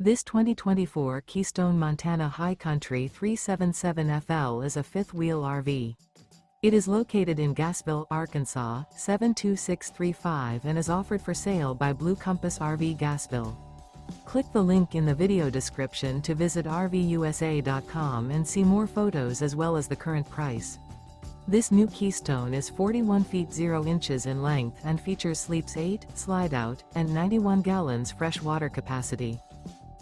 This 2024 Keystone Montana High Country 377FL is a fifth-wheel RV. It is located in Gassville, Arkansas, 72635 and is offered for sale by Blue Compass RV Gassville. Click the link in the video description to visit RVUSA.com and see more photos as well as the current price. This new Keystone is 41 feet 0 inches in length and features sleeps 8, slide-out, and 91 gallons fresh water capacity.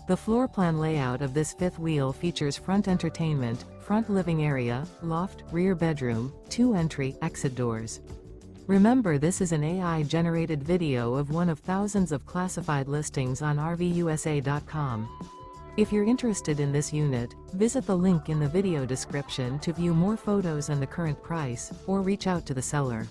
The floor plan layout of this fifth wheel features front entertainment, front living area, loft, rear bedroom, 2 entry/exit doors. Remember, this is an AI-generated video of one of thousands of classified listings on RVUSA.com. If you're interested in this unit, visit the link in the video description to view more photos and the current price, or reach out to the seller.